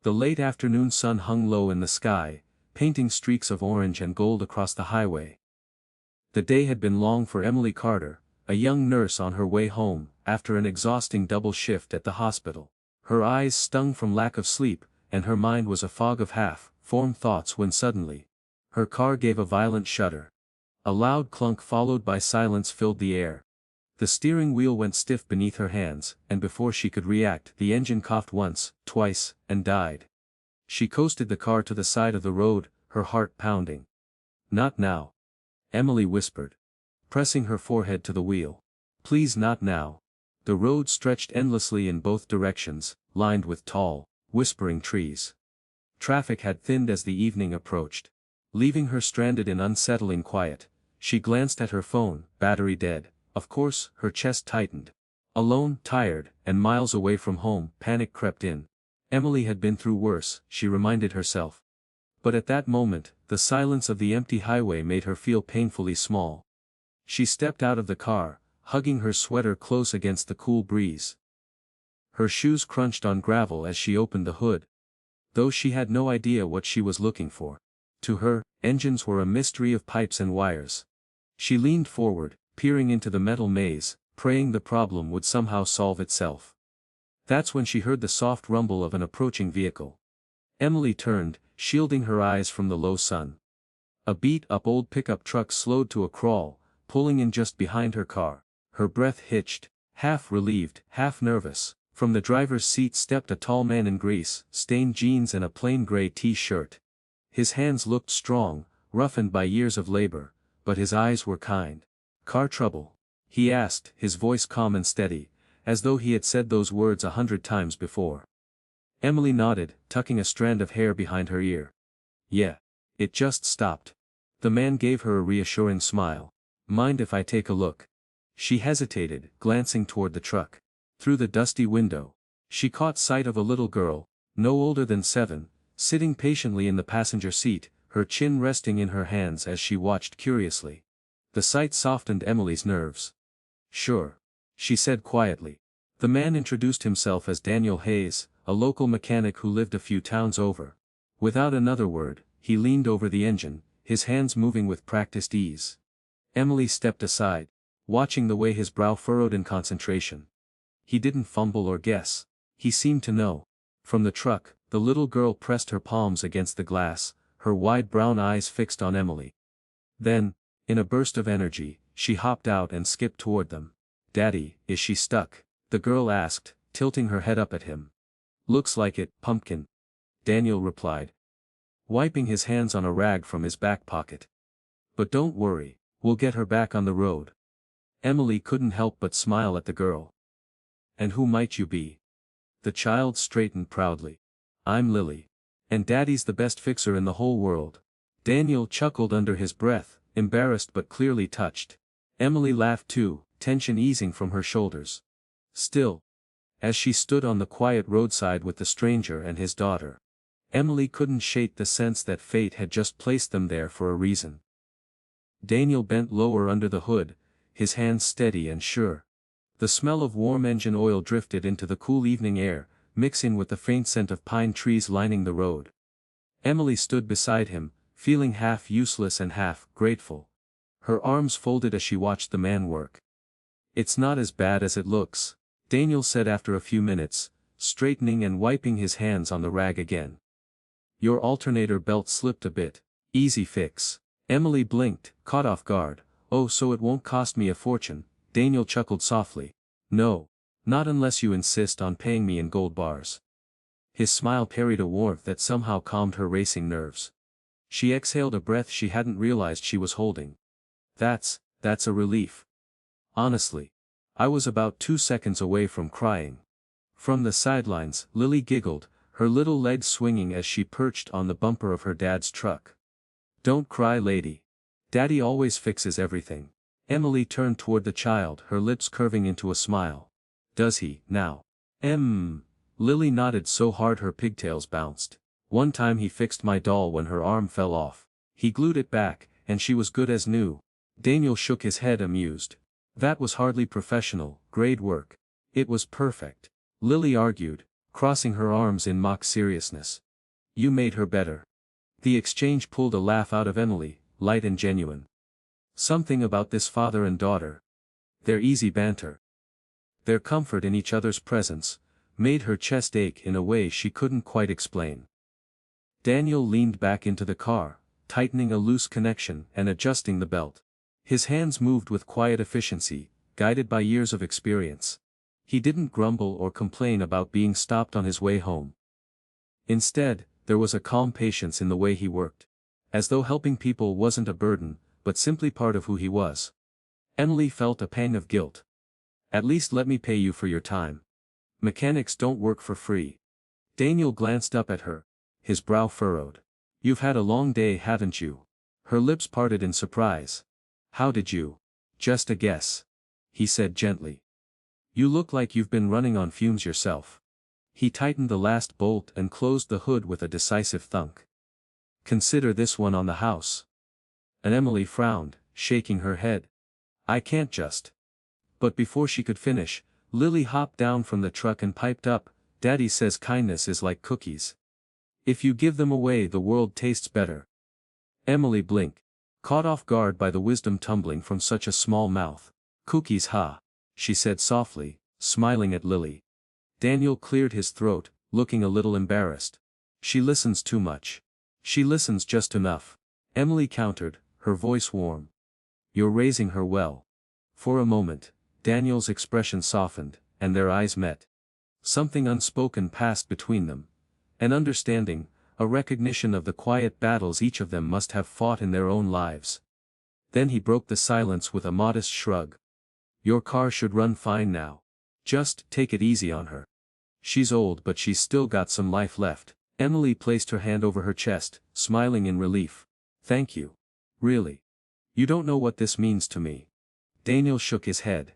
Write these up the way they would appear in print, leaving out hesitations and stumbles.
The late afternoon sun hung low in the sky, painting streaks of orange and gold across the highway. The day had been long for Emily Carter, a young nurse on her way home, after an exhausting double shift at the hospital. Her eyes stung from lack of sleep, and her mind was a fog of half-formed thoughts when suddenly, her car gave a violent shudder. A loud clunk followed by silence filled the air. The steering wheel went stiff beneath her hands, and before she could react, the engine coughed once, twice, and died. She coasted the car to the side of the road, her heart pounding. "Not now," Emily whispered, pressing her forehead to the wheel. "Please, not now." The road stretched endlessly in both directions, lined with tall, whispering trees. Traffic had thinned as the evening approached. Leaving her stranded in unsettling quiet, she glanced at her phone, battery dead. Of course, her chest tightened. Alone, tired, and miles away from home, panic crept in. Emily had been through worse, she reminded herself. But at that moment, the silence of the empty highway made her feel painfully small. She stepped out of the car, hugging her sweater close against the cool breeze. Her shoes crunched on gravel as she opened the hood. Though she had no idea what she was looking for. To her, engines were a mystery of pipes and wires. She leaned forward, peering into the metal maze, praying the problem would somehow solve itself. That's when she heard the soft rumble of an approaching vehicle. Emily turned, shielding her eyes from the low sun. A beat-up old pickup truck slowed to a crawl, pulling in just behind her car. Her breath hitched, half relieved, half nervous. From the driver's seat stepped a tall man in grease-stained jeans and a plain gray t-shirt. His hands looked strong, roughened by years of labor, but his eyes were kind. "Car trouble?" he asked, his voice calm and steady, as though he had said those words 100 times before. Emily nodded, tucking a strand of hair behind her ear. "Yeah. It just stopped." The man gave her a reassuring smile. "Mind if I take a look?" She hesitated, glancing toward the truck. Through the dusty window, she caught sight of a little girl, no older than 7, sitting patiently in the passenger seat, her chin resting in her hands as she watched curiously. The sight softened Emily's nerves. "Sure," she said quietly. The man introduced himself as Daniel Hayes, a local mechanic who lived a few towns over. Without another word, he leaned over the engine, his hands moving with practiced ease. Emily stepped aside, watching the way his brow furrowed in concentration. He didn't fumble or guess. He seemed to know. From the truck, the little girl pressed her palms against the glass, her wide brown eyes fixed on Emily. Then, in a burst of energy, she hopped out and skipped toward them. "Daddy, is she stuck?" the girl asked, tilting her head up at him. "Looks like it, pumpkin," Daniel replied, wiping his hands on a rag from his back pocket. "But don't worry, we'll get her back on the road." Emily couldn't help but smile at the girl. "And who might you be?" The child straightened proudly. "I'm Lily. And Daddy's the best fixer in the whole world." Daniel chuckled under his breath, embarrassed but clearly touched. Emily laughed too, tension easing from her shoulders. Still, as she stood on the quiet roadside with the stranger and his daughter, Emily couldn't shake the sense that fate had just placed them there for a reason. Daniel bent lower under the hood, his hands steady and sure. The smell of warm engine oil drifted into the cool evening air, mixing with the faint scent of pine trees lining the road. Emily stood beside him, feeling half useless and half grateful. Her arms folded as she watched the man work. "It's not as bad as it looks," Daniel said after a few minutes, straightening and wiping his hands on the rag again. "Your alternator belt slipped a bit. Easy fix." Emily blinked, caught off guard. "Oh, so it won't cost me a fortune," Daniel chuckled softly. "No. Not unless you insist on paying me in gold bars." His smile carried a warmth that somehow calmed her racing nerves. She exhaled a breath she hadn't realized she was holding. That's a relief. Honestly. I was about 2 seconds away from crying." From the sidelines, Lily giggled, her little legs swinging as she perched on the bumper of her dad's truck. "Don't cry, lady. Daddy always fixes everything." Emily turned toward the child, her lips curving into a smile. "Does he, now?" Lily nodded so hard her pigtails bounced. "One time he fixed my doll when her arm fell off. He glued it back, and she was good as new." Daniel shook his head amused. "That was hardly professional grade work. It was perfect." Lily argued, crossing her arms in mock seriousness. You made her better. The exchange pulled a laugh out of Emily, light and genuine. Something about this father and daughter. Their easy banter. Their comfort in each other's presence, made her chest ache in a way she couldn't quite explain. Daniel leaned back into the car, tightening a loose connection and adjusting the belt. His hands moved with quiet efficiency, guided by years of experience. He didn't grumble or complain about being stopped on his way home. Instead, there was a calm patience in the way he worked. As though helping people wasn't a burden, but simply part of who he was. Emily felt a pang of guilt. At least let me pay you for your time. Mechanics don't work for free. Daniel glanced up at her, his brow furrowed. You've had a long day, haven't you? Her lips parted in surprise. How did you? Just a guess. He said gently. You look like you've been running on fumes yourself. He tightened the last bolt and closed the hood with a decisive thunk. Consider this one on the house. And Emily frowned, shaking her head. I can't just. But before she could finish, Lily hopped down from the truck and piped up, Daddy says kindness is like cookies. If you give them away, the world tastes better. Emily blinked, caught off guard by the wisdom tumbling from such a small mouth. Cookies, huh? She said softly, smiling at Lily. Daniel cleared his throat, looking a little embarrassed. She listens too much. She listens just enough. Emily countered, her voice warm. You're raising her well. For a moment, Daniel's expression softened, and their eyes met. Something unspoken passed between them. An understanding, a recognition of the quiet battles each of them must have fought in their own lives. Then he broke the silence with a modest shrug. Your car should run fine now. Just take it easy on her. She's old, but she's still got some life left. Emily placed her hand over her chest, smiling in relief. Thank you. Really. You don't know what this means to me. Daniel shook his head.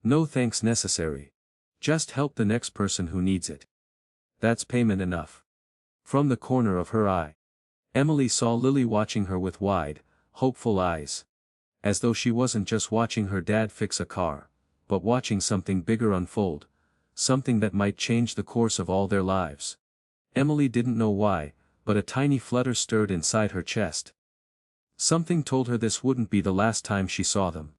No thanks necessary. Just help the next person who needs it. That's payment enough. From the corner of her eye, Emily saw Lily watching her with wide, hopeful eyes. As though she wasn't just watching her dad fix a car, but watching something bigger unfold, something that might change the course of all their lives. Emily didn't know why, but a tiny flutter stirred inside her chest. Something told her this wouldn't be the last time she saw them.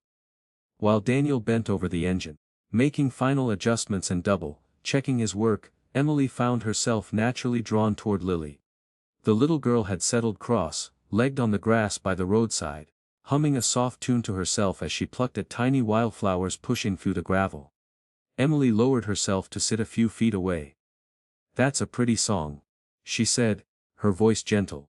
While Daniel bent over the engine, making final adjustments and double-checking his work, Emily found herself naturally drawn toward Lily. The little girl had settled cross-legged on the grass by the roadside, humming a soft tune to herself as she plucked at tiny wildflowers pushing through the gravel. Emily lowered herself to sit a few feet away. That's a pretty song, she said, her voice gentle.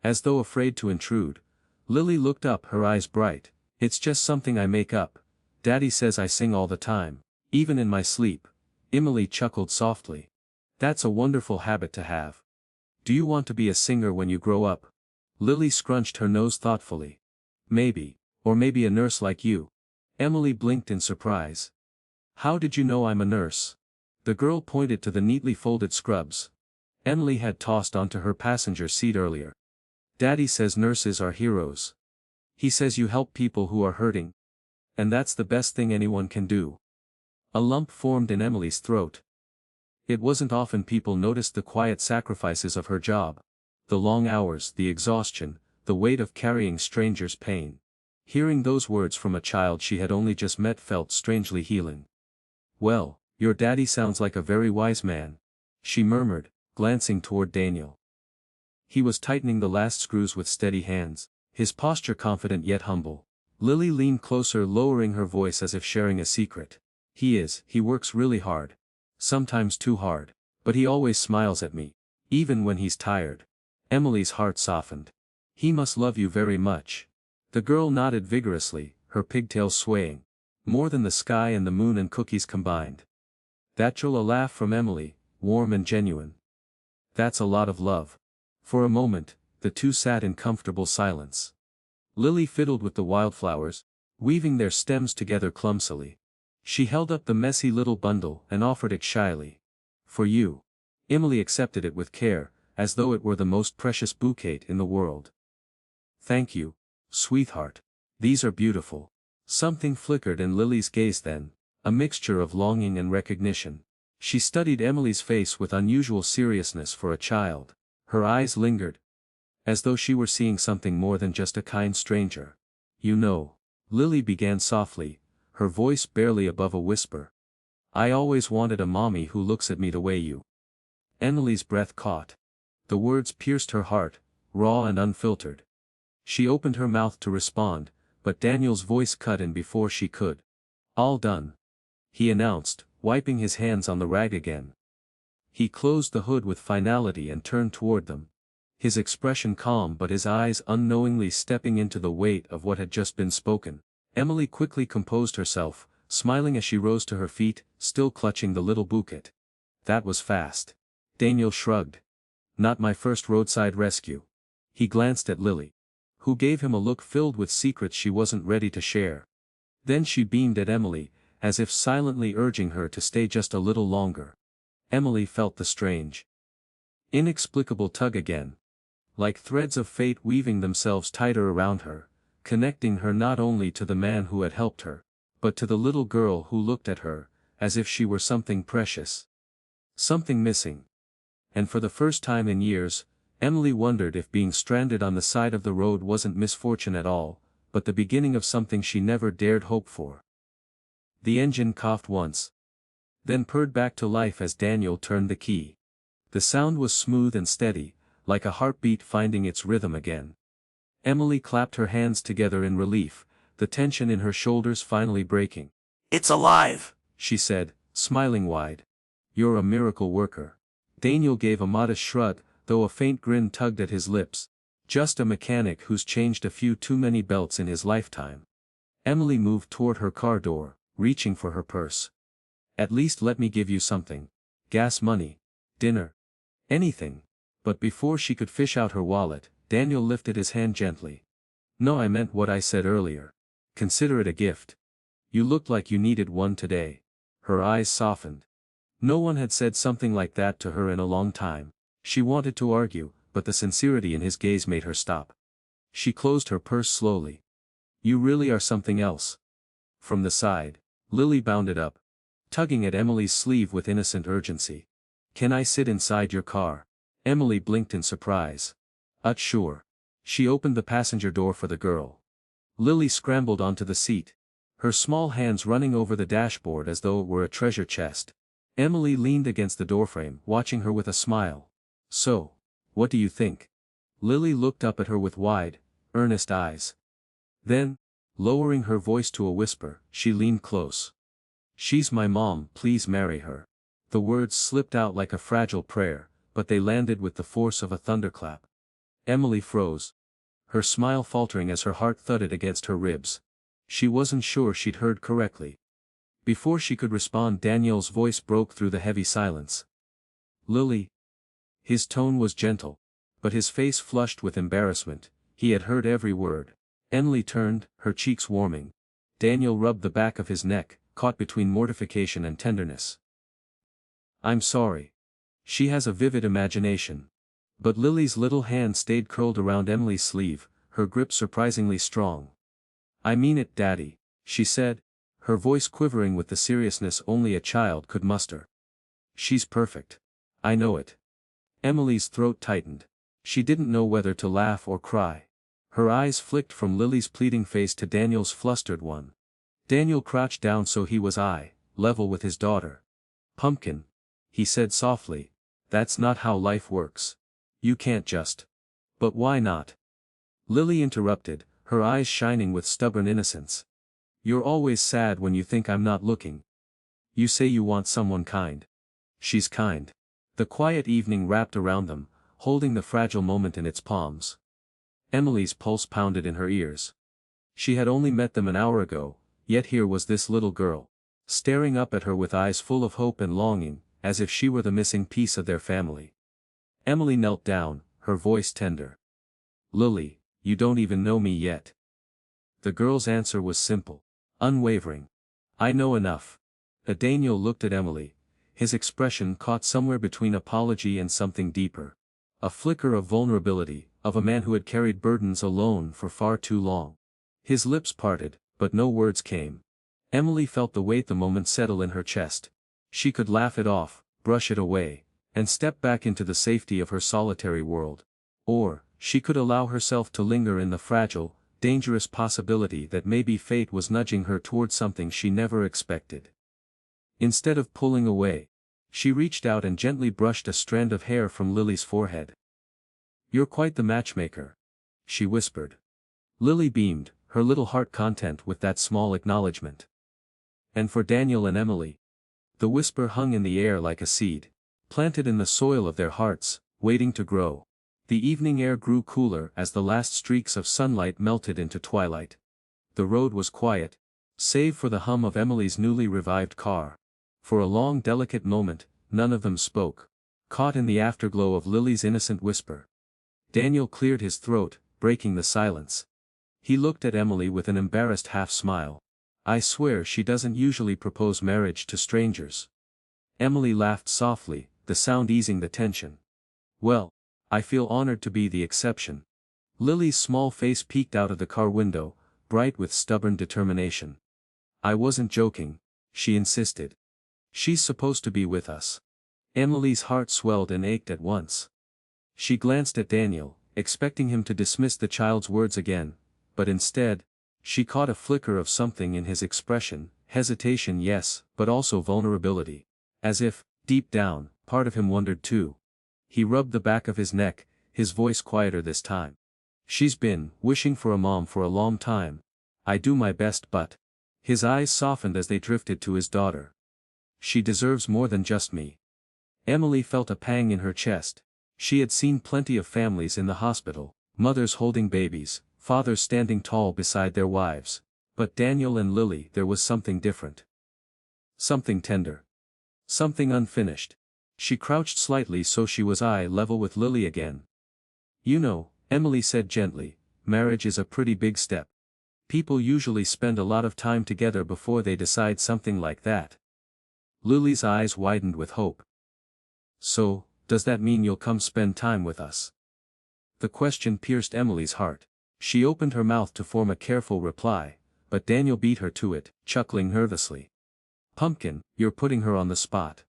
As though afraid to intrude, Lily looked up, her eyes bright. It's just something I make up. Daddy says I sing all the time, even in my sleep. Emily chuckled softly. That's a wonderful habit to have. Do you want to be a singer when you grow up? Lily scrunched her nose thoughtfully. Maybe, or maybe a nurse like you. Emily blinked in surprise. How did you know I'm a nurse? The girl pointed to the neatly folded scrubs Emily had tossed onto her passenger seat earlier. Daddy says nurses are heroes. He says you help people who are hurting. And that's the best thing anyone can do. A lump formed in Emily's throat. It wasn't often people noticed the quiet sacrifices of her job. The long hours, the exhaustion, the weight of carrying strangers' pain. Hearing those words from a child she had only just met felt strangely healing. Well, your daddy sounds like a very wise man, she murmured, glancing toward Daniel. He was tightening the last screws with steady hands, his posture confident yet humble. Lily leaned closer, lowering her voice as if sharing a secret. He works really hard. Sometimes too hard. But he always smiles at me. Even when he's tired. Emily's heart softened. He must love you very much. The girl nodded vigorously, her pigtails swaying. More than the sky and the moon and cookies combined. That drew a laugh from Emily, warm and genuine. That's a lot of love. For a moment, the two sat in comfortable silence. Lily fiddled with the wildflowers, weaving their stems together clumsily. She held up the messy little bundle and offered it shyly. For you. Emily accepted it with care, as though it were the most precious bouquet in the world. Thank you, sweetheart. These are beautiful. Something flickered in Lily's gaze then, a mixture of longing and recognition. She studied Emily's face with unusual seriousness for a child. Her eyes lingered, as though she were seeing something more than just a kind stranger. You know, Lily began softly, her voice barely above a whisper. I always wanted a mommy who looks at me the way you. Emily's breath caught. The words pierced her heart, raw and unfiltered. She opened her mouth to respond, but Daniel's voice cut in before she could. All done, he announced, wiping his hands on the rag again. He closed the hood with finality and turned toward them. His expression calm but his eyes unknowingly stepping into the weight of what had just been spoken. Emily quickly composed herself, smiling as she rose to her feet, still clutching the little bouquet. That was fast. Daniel shrugged. Not my first roadside rescue. He glanced at Lily, who gave him a look filled with secrets she wasn't ready to share. Then she beamed at Emily, as if silently urging her to stay just a little longer. Emily felt the strange, inexplicable tug again. Like threads of fate weaving themselves tighter around her, connecting her not only to the man who had helped her, but to the little girl who looked at her, as if she were something precious. Something missing. And for the first time in years, Emily wondered if being stranded on the side of the road wasn't misfortune at all, but the beginning of something she never dared hope for. The engine coughed once, then purred back to life as Daniel turned the key. The sound was smooth and steady, like a heartbeat finding its rhythm again. Emily clapped her hands together in relief, the tension in her shoulders finally breaking. It's alive, she said, smiling wide. You're a miracle worker. Daniel gave a modest shrug, though a faint grin tugged at his lips. Just a mechanic who's changed a few too many belts in his lifetime. Emily moved toward her car door, reaching for her purse. At least let me give you something. Gas money. Dinner. Anything. But before she could fish out her wallet, Daniel lifted his hand gently. No, I meant what I said earlier. Consider it a gift. You looked like you needed one today. Her eyes softened. No one had said something like that to her in a long time. She wanted to argue, but the sincerity in his gaze made her stop. She closed her purse slowly. You really are something else. From the side, Lily bounded up, tugging at Emily's sleeve with innocent urgency. Can I sit inside your car? Emily blinked in surprise. Sure. She opened the passenger door for the girl. Lily scrambled onto the seat, her small hands running over the dashboard as though it were a treasure chest. Emily leaned against the doorframe, watching her with a smile. So, what do you think? Lily looked up at her with wide, earnest eyes. Then, lowering her voice to a whisper, she leaned close. She's my mom, please marry her. The words slipped out like a fragile prayer, but they landed with the force of a thunderclap. Emily froze, her smile faltering as her heart thudded against her ribs. She wasn't sure she'd heard correctly. Before she could respond, Daniel's voice broke through the heavy silence. Lily. His tone was gentle, but his face flushed with embarrassment. He had heard every word. Emily turned, her cheeks warming. Daniel rubbed the back of his neck, caught between mortification and tenderness. I'm sorry. She has a vivid imagination. But Lily's little hand stayed curled around Emily's sleeve, her grip surprisingly strong. I mean it, Daddy, she said, her voice quivering with the seriousness only a child could muster. She's perfect. I know it. Emily's throat tightened. She didn't know whether to laugh or cry. Her eyes flicked from Lily's pleading face to Daniel's flustered one. Daniel crouched down so he was eye level with his daughter. Pumpkin, he said softly, that's not how life works. You can't just. But why not? Lily interrupted, her eyes shining with stubborn innocence. You're always sad when you think I'm not looking. You say you want someone kind. She's kind. The quiet evening wrapped around them, holding the fragile moment in its palms. Emily's pulse pounded in her ears. She had only met them an hour ago, yet here was this little girl, staring up at her with eyes full of hope and longing, as if she were the missing piece of their family. Emily knelt down, her voice tender. Lily, you don't even know me yet. The girl's answer was simple, unwavering. I know enough. Daniel looked at Emily, his expression caught somewhere between apology and something deeper. A flicker of vulnerability, of a man who had carried burdens alone for far too long. His lips parted, but no words came. Emily felt the weight the moment settle in her chest. She could laugh it off, brush it away, and step back into the safety of her solitary world. Or, she could allow herself to linger in the fragile, dangerous possibility that maybe fate was nudging her toward something she never expected. Instead of pulling away, she reached out and gently brushed a strand of hair from Lily's forehead. "You're quite the matchmaker," she whispered. Lily beamed, her little heart content with that small acknowledgement. "And for Daniel and Emily." The whisper hung in the air like a seed, planted in the soil of their hearts, waiting to grow. The evening air grew cooler as the last streaks of sunlight melted into twilight. The road was quiet, save for the hum of Emily's newly revived car. For a long delicate moment, none of them spoke, caught in the afterglow of Lily's innocent whisper. Daniel cleared his throat, breaking the silence. He looked at Emily with an embarrassed half-smile. "I swear she doesn't usually propose marriage to strangers." Emily laughed softly, the sound easing the tension. "Well, I feel honored to be the exception." Lily's small face peeked out of the car window, bright with stubborn determination. "I wasn't joking," she insisted. "She's supposed to be with us." Emily's heart swelled and ached at once. She glanced at Daniel, expecting him to dismiss the child's words again, but instead, she caught a flicker of something in his expression, hesitation yes, but also vulnerability. As if, deep down, part of him wondered too. He rubbed the back of his neck, his voice quieter this time. "She's been wishing for a mom for a long time. I do my best but..." His eyes softened as they drifted to his daughter. "She deserves more than just me." Emily felt a pang in her chest. She had seen plenty of families in the hospital, mothers holding babies, fathers standing tall beside their wives. But Daniel and Lily, there was something different. Something tender. Something unfinished. She crouched slightly so she was eye level with Lily again. "You know," Emily said gently, "marriage is a pretty big step. People usually spend a lot of time together before they decide something like that." Lily's eyes widened with hope. "So, does that mean you'll come spend time with us?" The question pierced Emily's heart. She opened her mouth to form a careful reply, but Daniel beat her to it, chuckling nervously. "Pumpkin, you're putting her on the spot."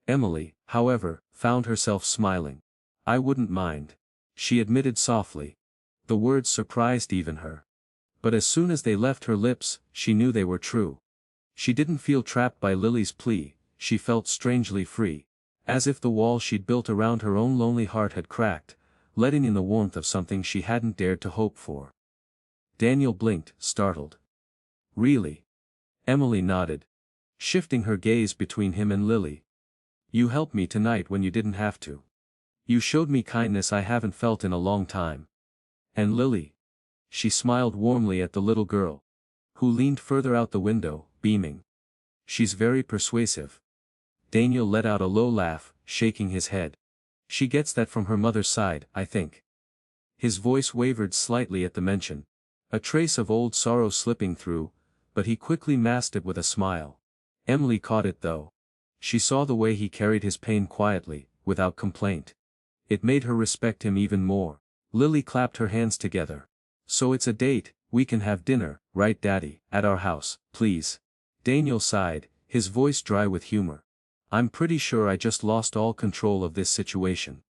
Emily, however, found herself smiling. "I wouldn't mind," she admitted softly. The words surprised even her. But as soon as they left her lips, she knew they were true. She didn't feel trapped by Lily's plea, she felt strangely free. As if the wall she'd built around her own lonely heart had cracked, letting in the warmth of something she hadn't dared to hope for. Daniel blinked, startled. "Really?" Emily nodded, shifting her gaze between him and Lily. "You helped me tonight when you didn't have to. You showed me kindness I haven't felt in a long time. And Lily." She smiled warmly at the little girl, who leaned further out the window, beaming. "She's very persuasive." Daniel let out a low laugh, shaking his head. "She gets that from her mother's side, I think." His voice wavered slightly at the mention, a trace of old sorrow slipping through, but he quickly masked it with a smile. Emily caught it though. She saw the way he carried his pain quietly, without complaint. It made her respect him even more. Lily clapped her hands together. "So it's a date, we can have dinner, right Daddy, at our house, please." Daniel sighed, his voice dry with humor. "I'm pretty sure I just lost all control of this situation."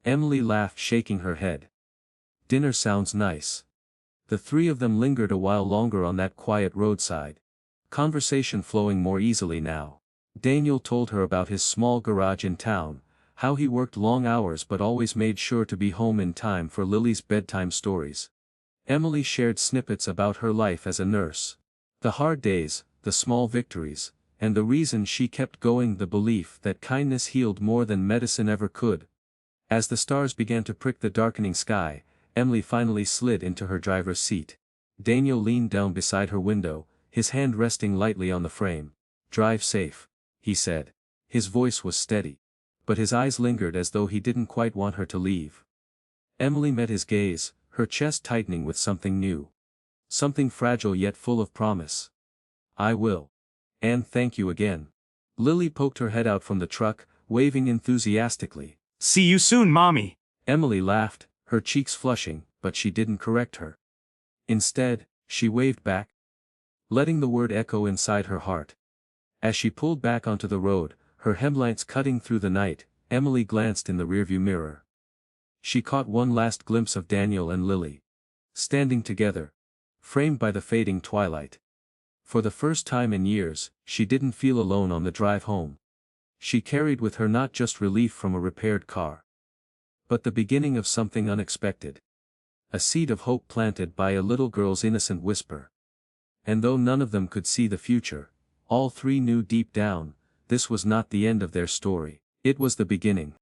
Emily laughed, shaking her head. "Dinner sounds nice." The three of them lingered a while longer on that quiet roadside. Conversation flowing more easily now. Daniel told her about his small garage in town, how he worked long hours but always made sure to be home in time for Lily's bedtime stories. Emily shared snippets about her life as a nurse. The hard days, the small victories, and the reason she kept going, the belief that kindness healed more than medicine ever could. As the stars began to prick the darkening sky, Emily finally slid into her driver's seat. Daniel leaned down beside her window, his hand resting lightly on the frame. "Drive safe," he said. His voice was steady, but his eyes lingered as though he didn't quite want her to leave. Emily met his gaze, her chest tightening with something new. Something fragile yet full of promise. "I will. And thank you again." Lily poked her head out from the truck, waving enthusiastically. "See you soon, Mommy." Emily laughed, her cheeks flushing, but she didn't correct her. Instead, she waved back, letting the word echo inside her heart. As she pulled back onto the road, her headlights cutting through the night, Emily glanced in the rearview mirror. She caught one last glimpse of Daniel and Lily. Standing together. Framed by the fading twilight. For the first time in years, she didn't feel alone on the drive home. She carried with her not just relief from a repaired car, but the beginning of something unexpected. A seed of hope planted by a little girl's innocent whisper. And though none of them could see the future, all three knew deep down, this was not the end of their story, it was the beginning.